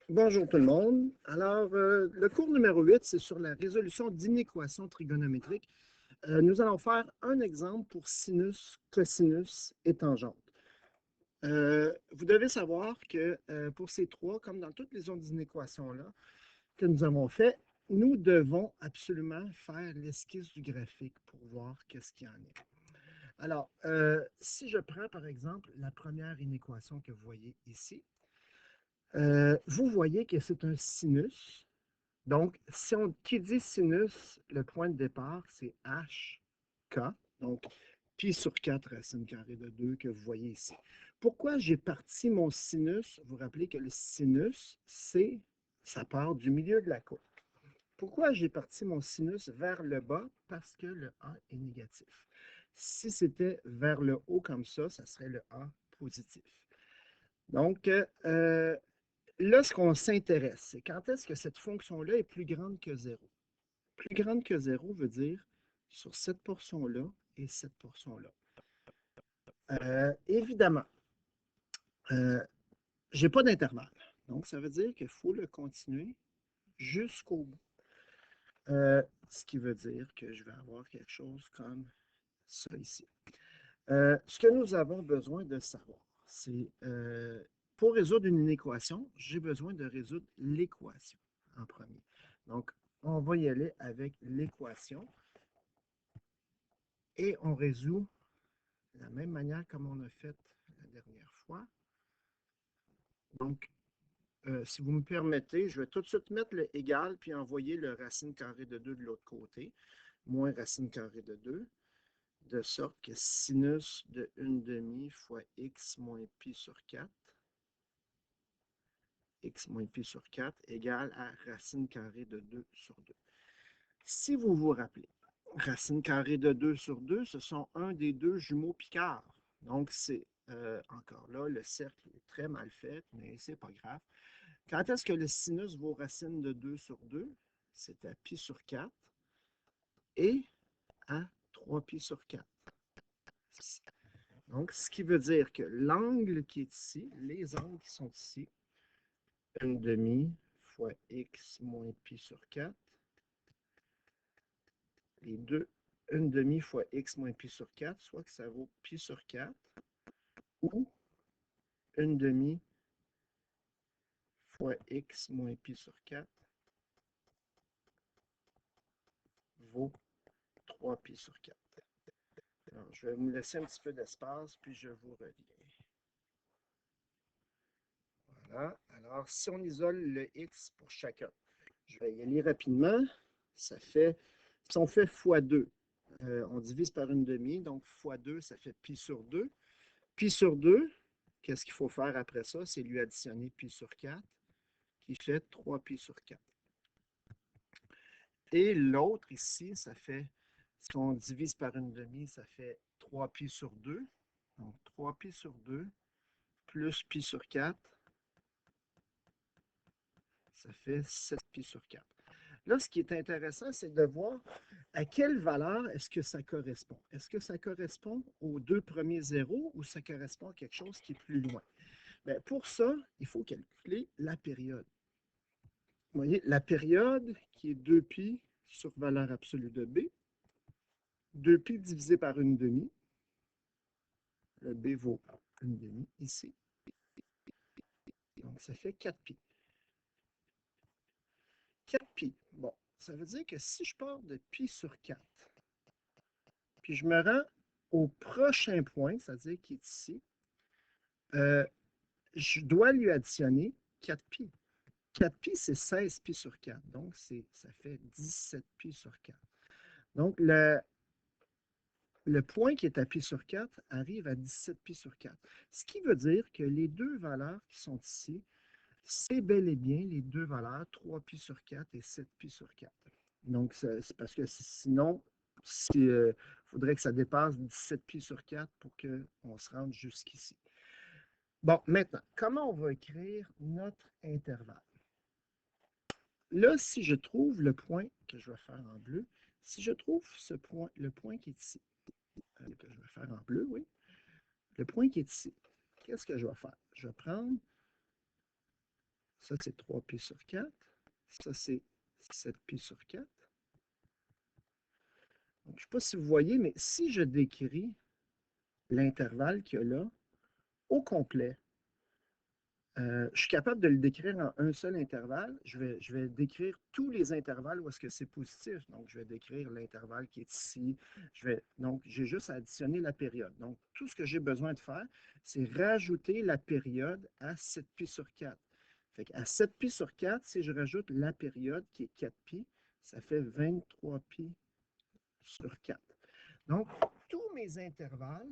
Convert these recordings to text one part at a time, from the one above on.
Bonjour tout le monde. Alors, le cours numéro 8, c'est sur la résolution d'inéquations trigonométriques. Nous allons faire un exemple pour sinus, cosinus et tangente. Vous devez savoir que pour ces trois, comme dans toutes les autres inéquations-là que nous avons fait, nous devons absolument faire l'esquisse du graphique pour voir qu'est-ce qu'il y en est. Alors, si je prends par exemple la première inéquation que vous voyez ici, vous voyez que c'est un sinus. Donc, si on qui dit sinus, le point de départ, c'est HK. Donc, pi sur 4 racine carrée de 2 que vous voyez ici. Pourquoi j'ai parti mon sinus? Vous vous rappelez que le sinus, ça part du milieu de la courbe. Pourquoi j'ai parti mon sinus vers le bas? Parce que le A est négatif. Si c'était vers le haut comme ça serait le A positif. Donc, là, ce qu'on s'intéresse, c'est quand est-ce que cette fonction-là est plus grande que 0. Plus grande que 0 veut dire sur cette portion-là et cette portion-là. Évidemment, je n'ai pas d'intervalle. Donc, ça veut dire qu'il faut le continuer jusqu'au bout. Ce qui veut dire que je vais avoir quelque chose comme ça ici. Ce que nous avons besoin de savoir, c'est pour résoudre une équation, j'ai besoin de résoudre l'équation en premier. Donc, on va y aller avec l'équation et on résout de la même manière comme on a fait la dernière fois. Donc, si vous me permettez, je vais tout de suite mettre le égal puis envoyer le racine carrée de 2 de l'autre côté, moins racine carrée de 2, de sorte que sinus de 1 demi fois x moins pi sur 4, x moins pi sur 4 égale à racine carrée de 2 sur 2. Si vous vous rappelez, racine carrée de 2 sur 2, ce sont un des deux jumeaux Picard. Donc, c'est encore là, le cercle est très mal fait, mais c'est pas grave. Quand est-ce que le sinus vaut racine de 2 sur 2? C'est à pi sur 4 et à 3 pi sur 4. Donc, ce qui veut dire que l'angle qui est ici, les angles qui sont ici, 1 demi fois x moins pi sur 4, les deux, 1 demi fois x moins pi sur 4, soit que ça vaut pi sur 4, ou 1 demi fois x moins pi sur 4 vaut 3 pi sur 4. Alors, je vais me laisser un petit peu d'espace, puis je vous reviens. Voilà. Alors, si on isole le x pour chacun, je vais y aller rapidement. Ça fait, si on fait x2, on divise par 1 demi, donc x2, ça fait pi sur 2. Pi sur 2, qu'est-ce qu'il faut faire après ça? C'est lui additionner pi sur 4, qui fait 3 pi sur 4. Et l'autre ici, ça fait, si on divise par 1 demi, ça fait 3 pi sur 2. Donc 3 pi sur 2 plus pi sur 4, ça fait 7 pi sur 4. Là, ce qui est intéressant, c'est de voir à quelle valeur est-ce que ça correspond. Est-ce que ça correspond aux deux premiers zéros ou ça correspond à quelque chose qui est plus loin? Bien, pour ça, il faut calculer la période. Vous voyez, la période qui est 2pi sur valeur absolue de b, 2pi divisé par 1 demi, le b vaut 1 demi ici, donc ça fait 4pi. 4pi, bon, ça veut dire que si je pars de pi sur 4, puis je me rends au prochain point, c'est-à-dire qui est ici, je dois lui additionner 4pi. 4pi, c'est 16 pi sur 4, donc ça fait 17 pi sur 4. Donc, le point qui est à pi sur 4 arrive à 17 pi sur 4. Ce qui veut dire que les deux valeurs qui sont ici, c'est bel et bien les deux valeurs, 3 pi sur 4 et 7 pi sur 4. Donc, c'est parce que sinon, il faudrait que ça dépasse 17 pi sur 4 pour qu'on se rende jusqu'ici. Bon, maintenant, comment on va écrire notre intervalle? Là, si je trouve le point que je vais faire en bleu, si je trouve ce point, le point qui est ici, que je vais faire en bleu, oui, le point qui est ici, qu'est-ce que je vais faire? Je vais prendre Ça, c'est 3pi sur 4. Ça, c'est 7pi sur 4. Donc, je ne sais pas si vous voyez, mais si je décris l'intervalle qu'il y a là au complet, je suis capable de le décrire en un seul intervalle. Je vais décrire tous les intervalles où est-ce que c'est positif. Donc, je vais décrire l'intervalle qui est ici. Donc, j'ai juste à additionner la période. Donc, tout ce que j'ai besoin de faire, c'est rajouter la période à 7pi sur 4. Fait qu'à 7pi sur 4, si je rajoute la période qui est 4pi, ça fait 23pi sur 4. Donc, tous mes intervalles,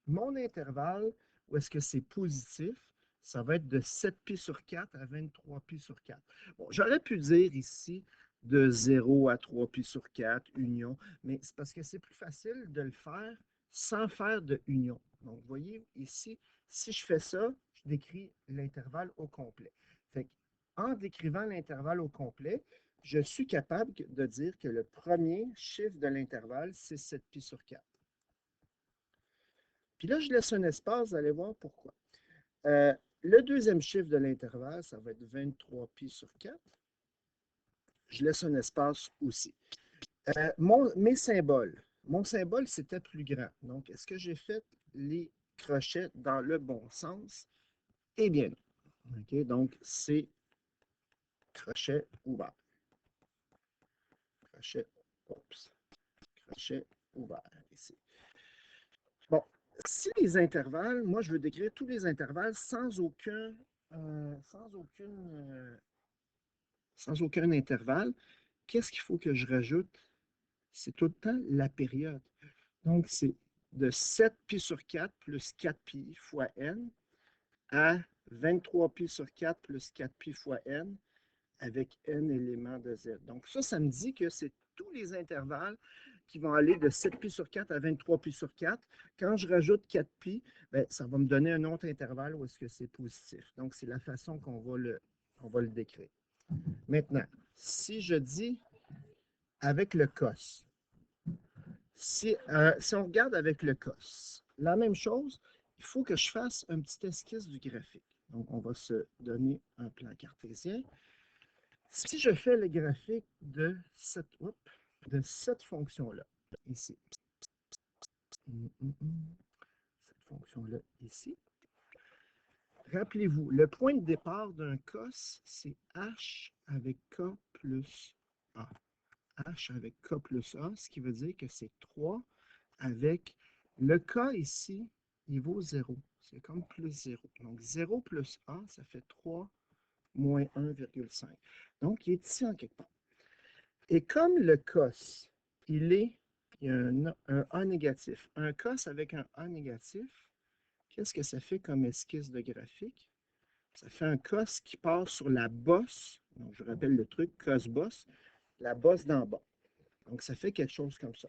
mon intervalle où est-ce que c'est positif, ça va être de 7pi sur 4 à 23pi sur 4. Bon, j'aurais pu dire ici de 0 à 3pi sur 4, union, mais c'est parce que c'est plus facile de le faire sans faire de union. Donc, vous voyez ici, si je fais ça, je décris l'intervalle au complet. Fait en décrivant l'intervalle au complet, je suis capable de dire que le premier chiffre de l'intervalle, c'est 7pi sur 4. Puis là, je laisse un espace, vous allez voir pourquoi. Le deuxième chiffre de l'intervalle, ça va être 23pi sur 4. Je laisse un espace aussi. Mes symboles. Mon symbole, c'était plus grand. Donc, est-ce que j'ai fait les crochets dans le bon sens? Eh bien non. OK, donc, c'est crochet ouvert. Crochet, oups, crochet ouvert ici. Bon, si les intervalles, moi, je veux décrire tous les intervalles sans aucun intervalle, qu'est-ce qu'il faut que je rajoute? C'est tout le temps la période. Donc, c'est de 7pi sur 4 plus 4pi fois n à 23pi sur 4 plus 4pi fois n avec n éléments de z. Donc, ça me dit que c'est tous les intervalles qui vont aller de 7pi sur 4 à 23pi sur 4. Quand je rajoute 4pi, bien, ça va me donner un autre intervalle où est-ce que c'est positif. Donc, c'est la façon qu'on va le décrire. Maintenant, si je dis avec le cos, si on regarde avec le cos, la même chose, il faut que je fasse un petit esquisse du graphique. Donc, on va se donner un plan cartésien. Si je fais le graphique de cette fonction-là, ici, cette fonction-là, ici, rappelez-vous, le point de départ d'un cos, c'est h avec k plus a. H avec k plus a, ce qui veut dire que c'est 3 avec le k ici, il vaut 0. C'est comme plus 0. Donc 0 plus a, ça fait 3 moins 1,5. Donc, il est ici en quelque part. Et comme le cos, il y a un A négatif. Un cos avec un A négatif, qu'est-ce que ça fait comme esquisse de graphique? Ça fait un cos qui part sur la bosse. Donc, je rappelle le truc, cos-bosse, la bosse d'en bas. Donc, ça fait quelque chose comme ça.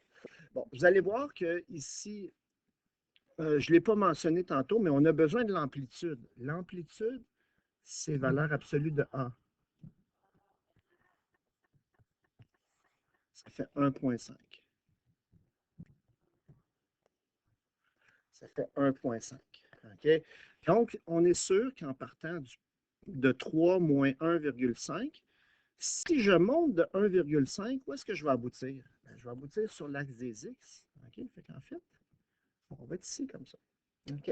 Bon, vous allez voir que ici, je ne l'ai pas mentionné tantôt, mais on a besoin de l'amplitude. L'amplitude, c'est valeur absolue de A. Ça fait 1,5. Ça fait 1,5. OK? Donc, on est sûr qu'en partant de 3 moins 1,5, si je monte de 1,5, où est-ce que je vais aboutir? Bien, je vais aboutir sur l'axe des X. OK? Fait qu'en fait, on va être ici comme ça. OK?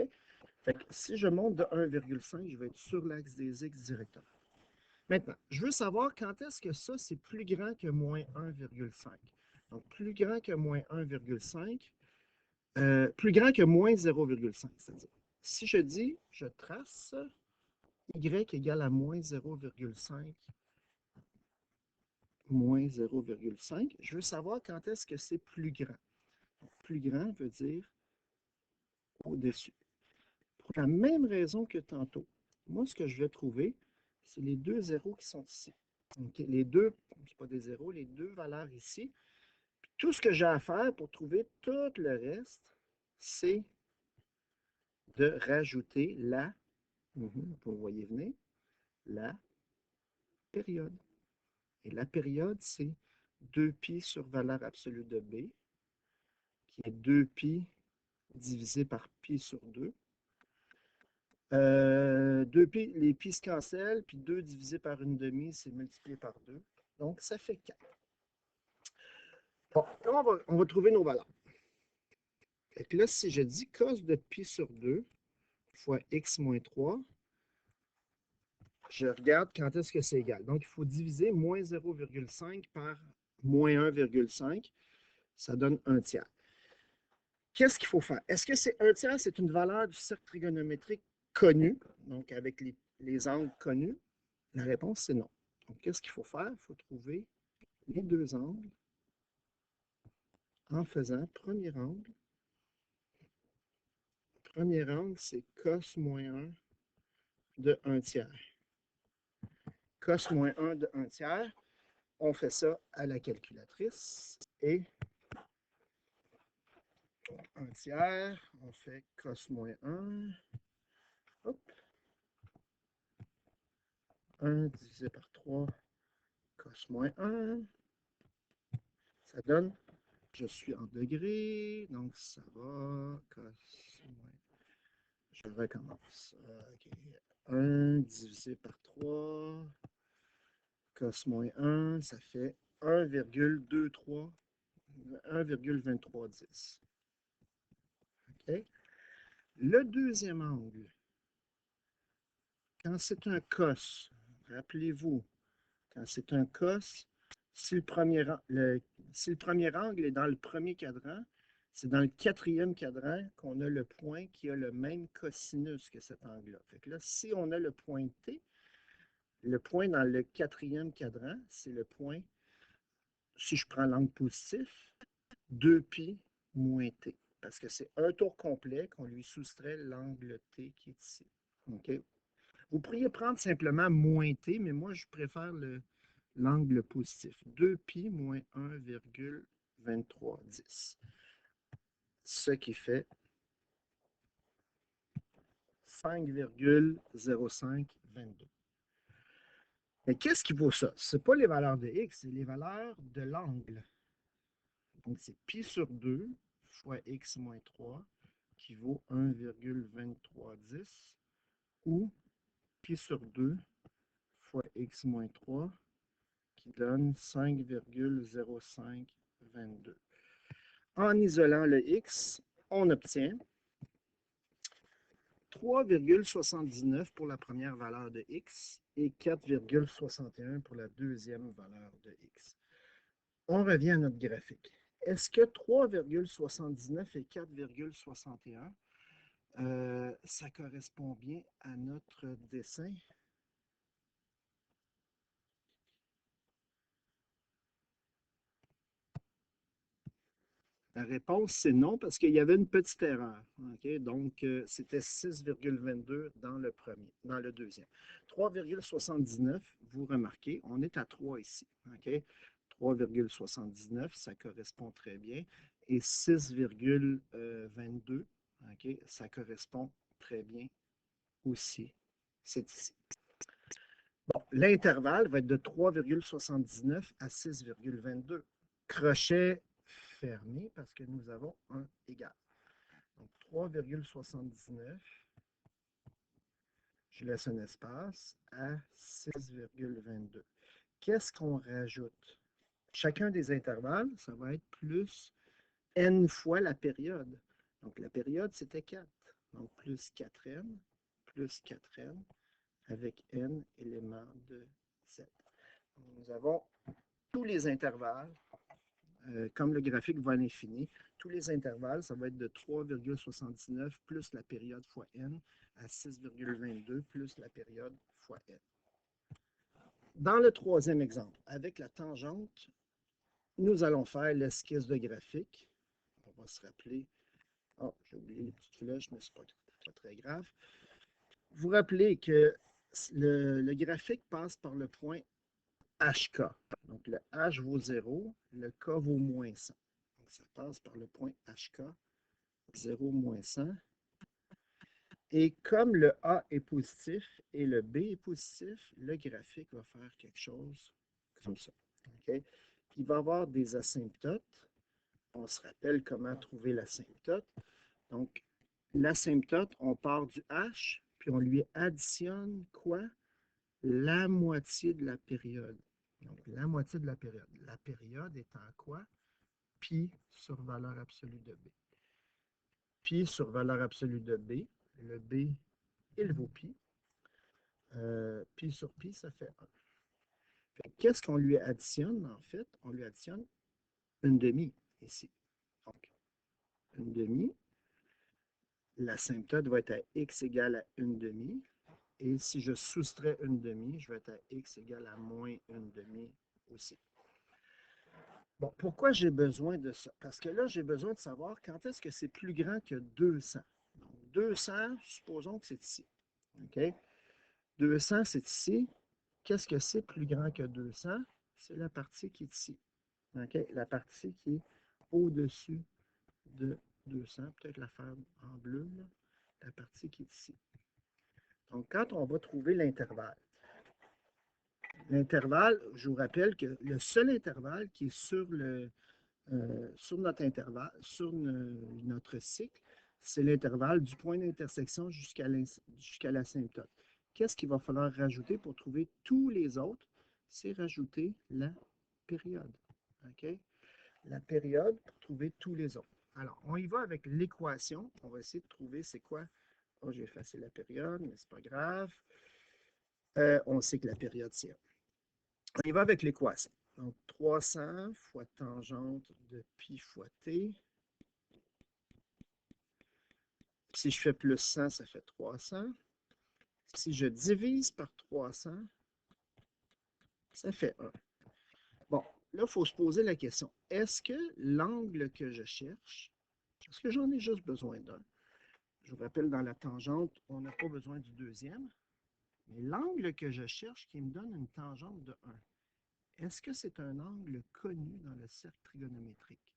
Fait que si je monte de 1,5, je vais être sur l'axe des X directement. Maintenant, je veux savoir quand est-ce que ça, c'est plus grand que moins 1,5. Donc, plus grand que moins 1,5, plus grand que moins 0,5, c'est-à-dire. Si je dis, je trace y égale à moins 0,5, moins 0,5, je veux savoir quand est-ce que c'est plus grand. Donc, plus grand veut dire au-dessus. Pour la même raison que tantôt, moi, ce que je vais trouver, c'est les deux zéros qui sont ici. Okay? Les deux, c'est pas des zéros, les deux valeurs ici. Puis tout ce que j'ai à faire pour trouver tout le reste, c'est de rajouter la, vous voyez venir, la période. Et la période, c'est 2pi sur valeur absolue de b, qui est 2pi divisé par pi sur 2. Les pi se cancellent, puis 2 divisé par 1/2, c'est multiplié par 2. Donc, ça fait 4. Bon, là, on va trouver nos valeurs. Fait que là, si je dis cos de pi sur 2 fois x moins 3, je regarde quand est-ce que c'est égal. Donc, il faut diviser moins 0,5 par moins 1,5. Ça donne 1 tiers. Qu'est-ce qu'il faut faire? Est-ce que c'est 1 tiers? C'est une valeur du cercle trigonométrique connue, donc avec les angles connus? La réponse, c'est non. Donc, qu'est-ce qu'il faut faire? Il faut trouver les deux angles en faisant premier angle. Premier angle, c'est cos moins 1 de 1 tiers. Cos moins 1 de 1 tiers, on fait ça à la calculatrice et 1 tiers, on fait cos moins 1. Hop. 1 divisé par 3, cos moins 1. Ça donne, je suis en degrés, donc ça va, cos moins. Je recommence. Okay. 1 divisé par 3, cos moins 1, ça fait 1,23, 1,2310. OK? Le deuxième angle, quand c'est un cos, rappelez-vous, quand c'est un cos, si le premier angle est dans le premier cadran, c'est dans le quatrième cadran qu'on a le point qui a le même cosinus que cet angle-là. Fait que là, si on a le point T, le point dans le quatrième cadran, c'est le point, si je prends l'angle positif, 2π moins T. Parce que c'est un tour complet qu'on lui soustrait l'angle T qui est ici. Okay? Vous pourriez prendre simplement moins T, mais moi, je préfère l'angle positif. 2π moins 1,2310. Ce qui fait 5,0522. Mais qu'est-ce qui vaut ça? Ce n'est pas les valeurs de x, c'est les valeurs de l'angle. Donc, c'est pi sur 2 fois x moins 3 qui vaut 1,2310 ou pi sur 2 fois x moins 3 qui donne 5,0522. En isolant le x, on obtient 3,79 pour la première valeur de x et 4,61 pour la deuxième valeur de x. On revient à notre graphique. Est-ce que 3,79 et 4,61, ça correspond bien à notre dessin? La réponse, c'est non, parce qu'il y avait une petite erreur. Okay? Donc, c'était 6,22 dans le deuxième. 3,79, vous remarquez, on est à 3 ici. Okay? 3,79, ça correspond très bien. Et 6,22, okay, ça correspond très bien aussi. C'est ici. Bon, l'intervalle va être de 3,79 à 6,22. Crochet fermé parce que nous avons un égal. Donc 3,79, je laisse un espace, à 6,22. Qu'est-ce qu'on rajoute? Chacun des intervalles, ça va être plus n fois la période. Donc la période, c'était 4. Donc plus 4n, plus 4n, avec n éléments de z. Nous avons tous les intervalles, comme le graphique va à l'infini, tous les intervalles, ça va être de 3,79 plus la période fois n à 6,22 plus la période fois n. Dans le troisième exemple, avec la tangente, nous allons faire l'esquisse de graphique. On va se rappeler. Oh, j'ai oublié les petites flèches, mais ce n'est pas très grave. Vous rappelez que le graphique passe par le point HK. Donc, le H vaut 0, le K vaut moins 100. Donc, ça passe par le point HK, 0 moins 100. Et comme le A est positif et le B est positif, le graphique va faire quelque chose comme ça. Okay? Il va y avoir des asymptotes. On se rappelle comment trouver l'asymptote. Donc, l'asymptote, on part du H, puis on lui additionne quoi? La moitié de la période. Donc, la moitié de la période. La période étant quoi? Pi sur valeur absolue de B. Pi sur valeur absolue de B. Le B, il vaut pi. Pi sur pi, ça fait 1. Qu'est-ce qu'on lui additionne, en fait? On lui additionne une demi ici. Donc, une demi. L'asymptote va être à x égale à une demi. Et si je soustrais une demi, je vais être à x égale à moins une demi aussi. Bon, pourquoi j'ai besoin de ça? Parce que là, j'ai besoin de savoir quand est-ce que c'est plus grand que 200. Donc, 200, supposons que c'est ici. OK? 200, c'est ici. Qu'est-ce que c'est plus grand que 200? C'est la partie qui est ici. OK? La partie qui est au-dessus de 200. Peut-être la faire en bleu, là. La partie qui est ici. Donc, quand on va trouver l'intervalle, je vous rappelle que le seul intervalle qui est sur notre intervalle, sur notre cycle, c'est l'intervalle du point d'intersection jusqu'à l'asymptote. Qu'est-ce qu'il va falloir rajouter pour trouver tous les autres? C'est rajouter la période. OK? La période pour trouver tous les autres. Alors, on y va avec l'équation. On va essayer de trouver c'est quoi. Oh, j'ai effacé la période, mais c'est pas grave. On sait que la période, c'est 1. On y va avec l'équation. Donc, 300 fois tangente de pi fois t. Si je fais plus 100, ça fait 300. Si je divise par 300, ça fait 1. Bon, là, il faut se poser la question. Est-ce que l'angle que je cherche, est-ce que j'en ai juste besoin d'un? Je vous rappelle, dans la tangente, on n'a pas besoin du deuxième. Mais l'angle que je cherche qui me donne une tangente de 1, est-ce que c'est un angle connu dans le cercle trigonométrique?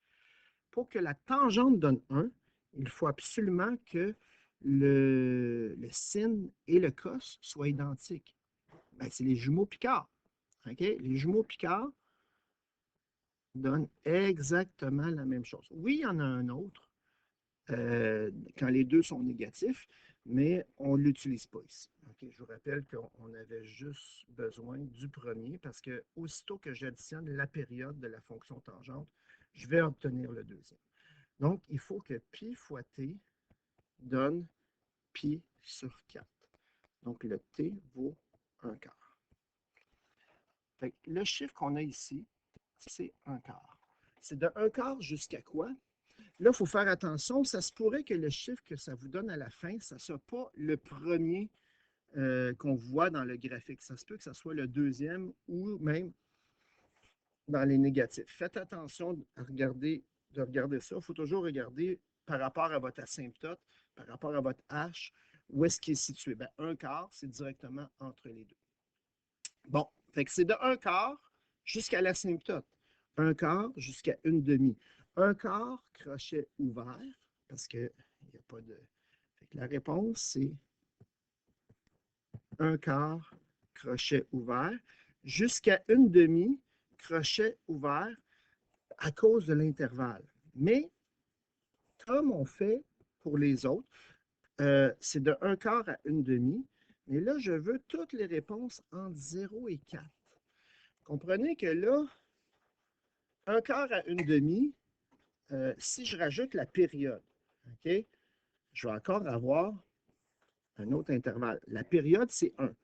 Pour que la tangente donne 1, il faut absolument que le sin et le cos soient identiques. Ben, c'est les jumeaux Picard. Okay? Les jumeaux Picard donnent exactement la même chose. Oui, il y en a un autre quand les deux sont négatifs, mais on ne l'utilise pas ici. Okay? Je vous rappelle qu'on avait juste besoin du premier parce que aussitôt que j'additionne la période de la fonction tangente, je vais obtenir le deuxième. Donc, il faut que pi fois t donne pi sur 4. Donc, le t vaut 1 quart. Fait que le chiffre qu'on a ici, c'est 1 quart. C'est de 1 quart jusqu'à quoi? Là, il faut faire attention. Ça se pourrait que le chiffre que ça vous donne à la fin, ça ne soit pas le premier qu'on voit dans le graphique. Ça se peut que ça soit le deuxième ou même dans les négatifs. Faites attention de regarder ça. Il faut toujours regarder par rapport à votre asymptote, par rapport à votre H, où est-ce qu'il est situé. Bien, 1 quart, c'est directement entre les deux. Bon, fait que c'est de 1 quart jusqu'à l'asymptote. 1 quart jusqu'à une demi. 1 quart, crochet ouvert, parce qu'il n'y a pas de... Fait que la réponse, c'est 1 quart, crochet ouvert, jusqu'à une demi, crochet ouvert, à cause de l'intervalle. Mais, comme on fait pour les autres, c'est de 1 quart à une demi. Mais là, je veux toutes les réponses entre 0 et 4. Comprenez que là, 1 quart à une demi, si je rajoute la période, OK, je vais encore avoir un autre intervalle. La période, c'est 1.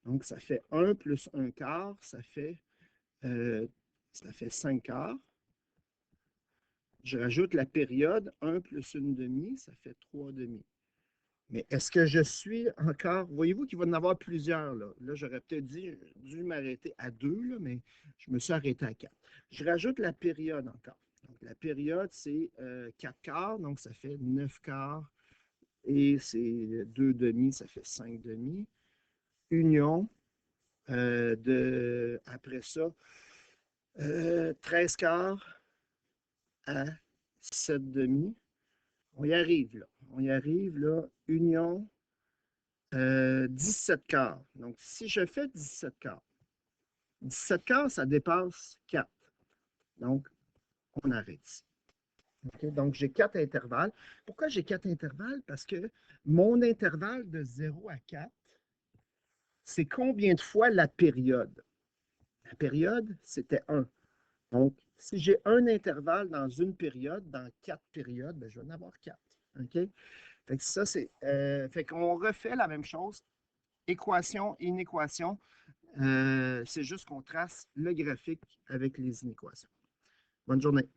Donc, ça fait 1 plus 1 quart, ça fait 5 quarts. Je rajoute la période, 1 plus une demi, ça fait 3 demi. Mais est-ce que je suis encore... Voyez-vous qu'il va y en avoir plusieurs, là. Là, j'aurais peut-être dû m'arrêter à 2, là, mais je me suis arrêté à 4. Je rajoute la période encore. Donc, la période, c'est 4 quarts, donc ça fait 9 quarts. Et c'est 2 demi, ça fait 5 demi. Union après ça, 13 quarts à 7 demi. On y arrive, là. On y arrive, là. Union 17 quarts. Donc, si je fais 17 quarts, 17 quarts, ça dépasse 4. Donc, on arrête ici. OK? Donc, j'ai 4 intervalles. Pourquoi j'ai 4 intervalles? Parce que mon intervalle de 0 à 4, c'est combien de fois la période? La période, c'était 1. Donc, si j'ai un intervalle dans une période, dans 4 périodes, ben, je vais en avoir 4. OK? Fait que ça, c'est. Fait qu'on refait la même chose. Équation, inéquation. C'est juste qu'on trace le graphique avec les inéquations. Bonne journée.